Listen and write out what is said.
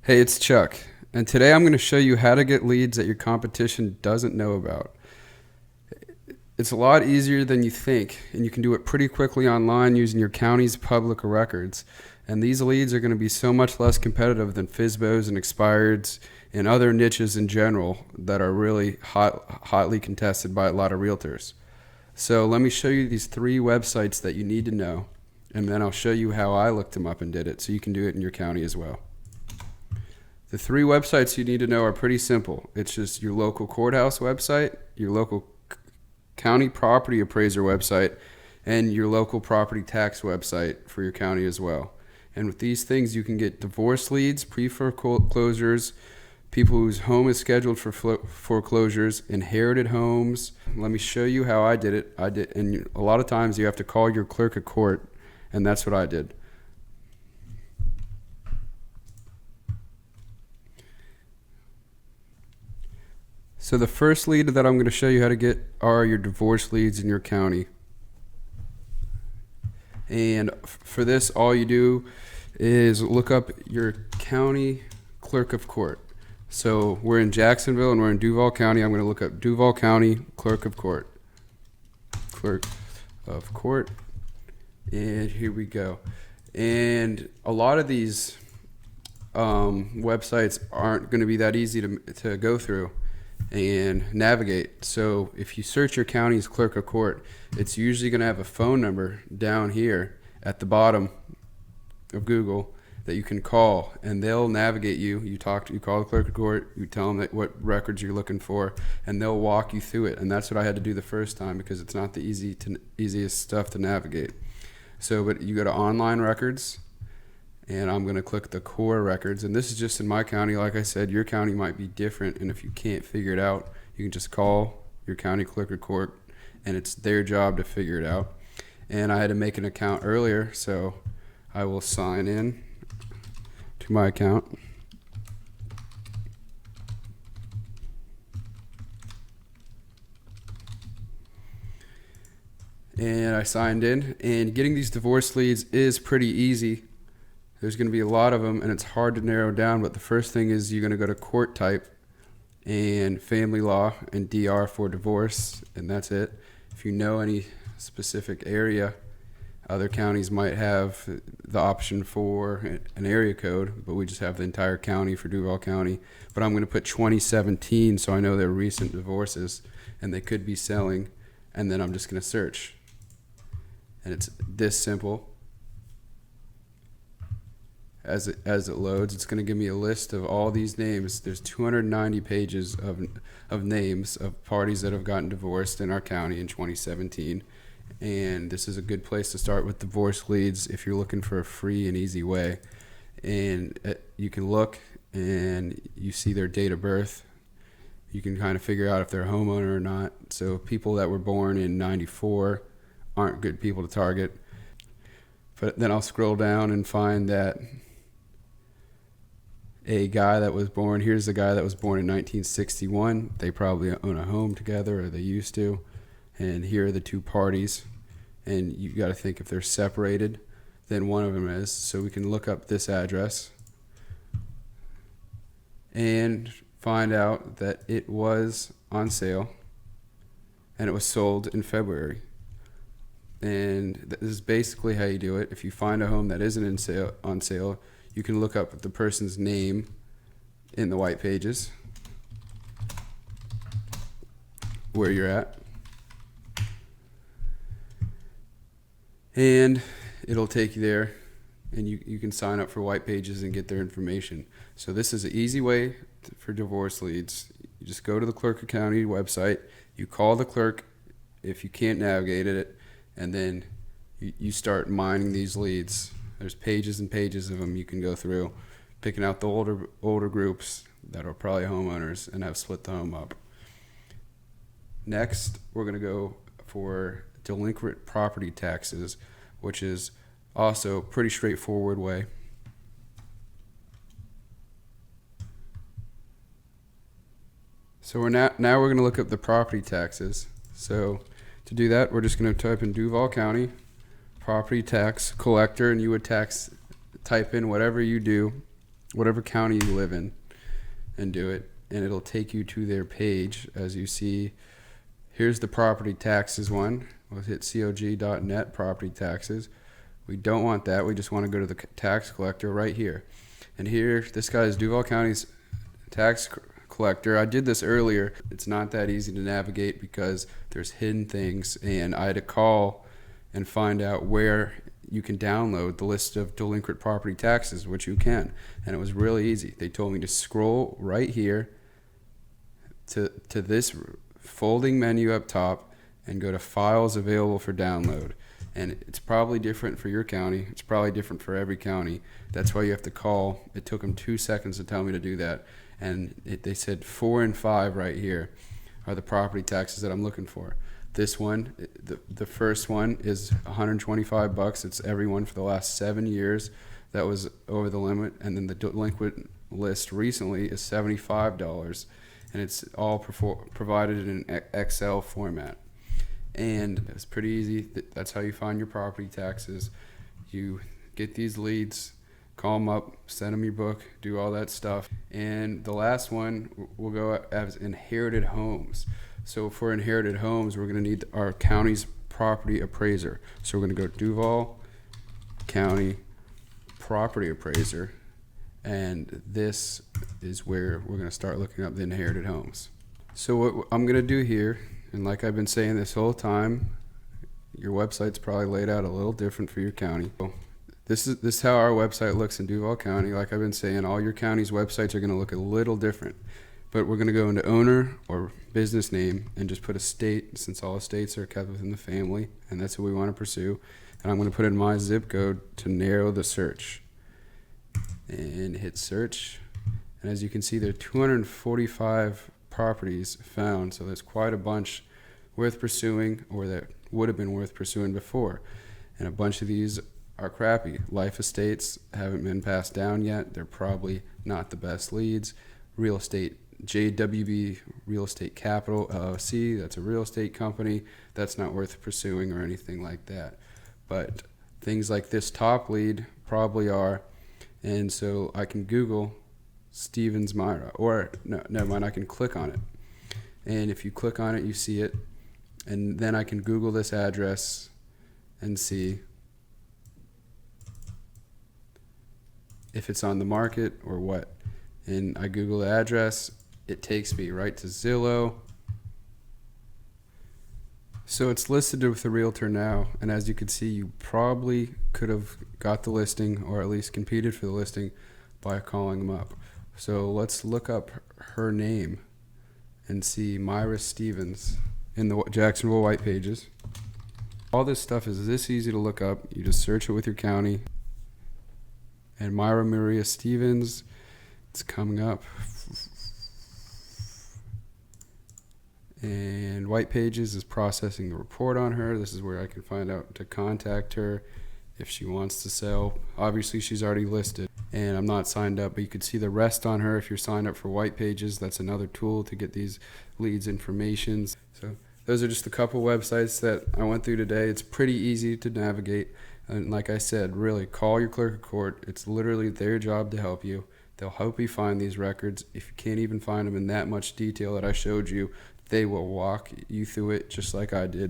Hey, it's Chuck, and today I'm going to show you how to get leads that your competition doesn't know about. It's a lot easier than you think, and you can do it pretty quickly online using your county's public records. And these leads are going to be so much less competitive than FSBOs and expireds and other niches in general that are really hotly contested by a lot of realtors. So let me show you these three websites that you need to know, and then I'll show you how I looked them up and did it so you can do it in your county as well. The three websites you need to know are pretty simple. It's just your local courthouse website, your local county property appraiser website, and your local property tax website for your county as well. And with these things, you can get divorce leads, pre-foreclosures, people whose home is scheduled for foreclosures, inherited homes. Let me show you how I did it. And a lot of times you have to call your clerk of court, and that's what I did. So the first lead that I'm going to show you how to get are your divorce leads in your county. And for this, all you do is look up your county clerk of court. So we're in Jacksonville and we're in Duval County. I'm going to look up Duval County clerk of court. Clerk of court. And here we go. And a lot of these websites aren't going to be that easy to go through and navigate. So if you search your county's clerk of court, it's usually going to have a phone number down here at the bottom of Google that you can call, and they'll navigate you. You call the clerk of court, you tell them what records you're looking for, and they'll walk you through it. And that's what I had to do the first time because it's not the easiest stuff to navigate. So, but you go to online records, and I'm going to click the core records. And this is just in my county. Like I said, your county might be different. And if you can't figure it out, you can just call your county clerk of court, and it's their job to figure it out. And I had to make an account earlier, so I will sign in to my account. And I signed in, and getting these divorce leads is pretty easy. There's going to be a lot of them, and it's hard to narrow down, but the first thing is you're going to go to court type and family law and DR for divorce, and that's it. If you know any specific area, other counties might have the option for an area code, but we just have the entire county for Duval County. But I'm going to put 2017 so I know they're recent divorces, and they could be selling, and then I'm just going to search. And it's this simple. As it loads, it's going to give me a list of all these names. There's 290 pages of names of parties that have gotten divorced in our county in 2017. And this is a good place to start with divorce leads if you're looking for a free and easy way. And you can look and you see their date of birth. You can kind of figure out if they're a homeowner or not. So people that were born in 94 aren't good people to target. But then I'll scroll down and find that a guy that was born, here's the guy that was born in 1961. They probably own a home together, or they used to. And here are the two parties. And you got to think if they're separated, then one of them is. So we can look up this address and find out that it was on sale and it was sold in February. And this is basically how you do it. If you find a home that isn't on sale, you can look up the person's name in the white pages where you're at. And it'll take you there, and you can sign up for white pages and get their information. So this is an easy way for divorce leads. You just go to the clerk of county website, you call the clerk if you can't navigate it, and then you start mining these leads. There's pages and pages of them you can go through, picking out the older groups that are probably homeowners and have split the home up. Next, we're going to go for delinquent property taxes, which is also a pretty straightforward way. So now we're going to look up the property taxes. So to do that, we're just going to type in Duval County property tax collector, and you would type in whatever you do whatever county you live in, and do it, and it'll take you to their page. As you see, here's the property taxes one. We'll hit cog.net property taxes. We don't want that. We just want to go to the tax collector right here. And here, this guy is Duval County's tax collector. I did this earlier. It's not that easy to navigate because there's hidden things, and I had to call and find out where you can download the list of delinquent property taxes, which you can. And it was really easy. They told me to scroll right here to this folding menu up top and go to files available for download. And it's probably different for your county. It's probably different for every county. That's why you have to call. It took them 2 seconds to tell me to do that. And they said 4 and 5 right here are the property taxes that I'm looking for. This one, the first one is $125. It's everyone for the last 7 years that was over the limit. And then the delinquent list recently is $75. And it's all provided in an Excel format. And it's pretty easy. That's how you find your property taxes. You get these leads, call them up, send them your book, do all that stuff. And the last one will go as inherited homes. So for inherited homes, we're going to need our county's property appraiser. So we're going to go Duval County Property Appraiser. And this is where we're going to start looking up the inherited homes. So what I'm going to do here, and like I've been saying this whole time, your website's probably laid out a little different for your county. This is how our website looks in Duval County. Like I've been saying, all your county's websites are going to look a little different. But we're going to go into owner or business name and just put a state, since all estates are kept within the family, and that's what we want to pursue. And I'm going to put in my zip code to narrow the search. And hit search. And as you can see, there are 245 properties found, so there's quite a bunch worth pursuing, or that would have been worth pursuing before. And a bunch of these are crappy. Life estates haven't been passed down yet. They're probably not the best leads. Real estate, JWB Real Estate Capital LLC, that's a real estate company. That's not worth pursuing or anything like that. But things like this top lead probably are. And so I can Google Stevens Myra, or no, never mind, I can click on it. And if you click on it, you see it. And then I can Google this address and see if it's on the market or what. And I Google the address, it takes me right to Zillow. So it's listed with the realtor now, and as you can see, you probably could have got the listing, or at least competed for the listing, by calling them up. So let's look up her name and see Myra Stevens in the Jacksonville White Pages. All this stuff is this easy to look up. You just search it with your county. And Myra Maria Stevens, it's coming up. And White Pages is processing the report on her. This is where I can find out to contact her if she wants to sell. Obviously, she's already listed, and I'm not signed up, but you could see the rest on her if you're signed up for White Pages. That's another tool to get these leads information. So those are just a couple websites that I went through today. It's pretty easy to navigate. And like I said, really, call your clerk of court. It's literally their job to help you. They'll help you find these records. If you can't even find them in that much detail that I showed you, they will walk you through it just like I did.